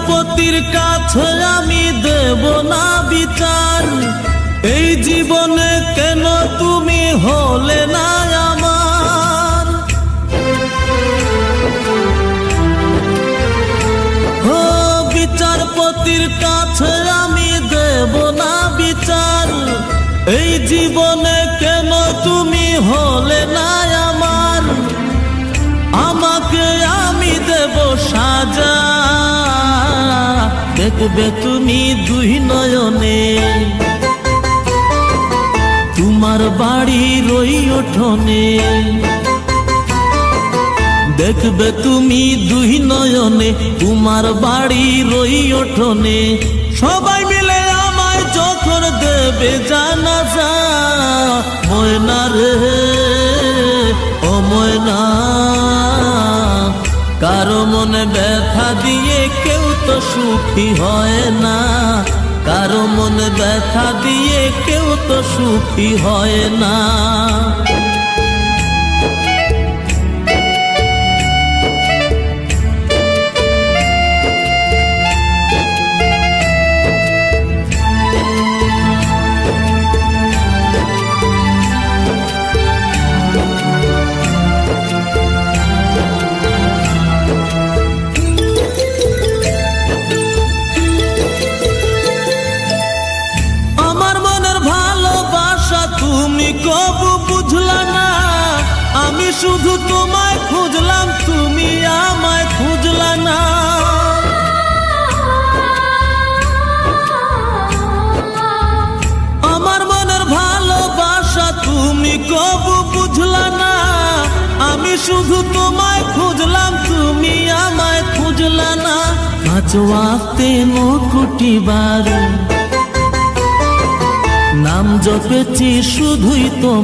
বিচারপতির কাছে আমি দেব না বিচার, এই জীবনে কেন তুমি হলে না আমার। ও বিচারপতির কাছে আমি দেব না বিচার, এই জীবনে কেন তুমি হলে না আমার। আমাকে আমি দেব সাজা, দেখবে তুমি দুই নয়নে, তোমার বাড়ির ওই উঠোনে। দেখবে তুমি দুই নয়নে, তোমার বাড়ির ওই উঠোনে। সবাই মিলে আমায় যখন দেবে জানাজা, ময়না রে ও ময়না, কারো মনে ব্যথা দিয়ে কেউ তো সুখী হয় না, কারো মনে ব্যথা দিয়ে কেউ তো সুখী হয় না। তুমি কবু বুঝলা না, আমি শুধু তোমায় খুঁজলাম, তুমি আমায় খুঁজলা না। আমার মনের ভালোবাসা তুমি কবু বুঝলা না, আমি শুধু তোমায় খুঁজলাম, তুমি আমায় খুঁজলা না। আজ ওয়াক্তে মুকুটি বার নাম জপেছি শুধুই তোমার।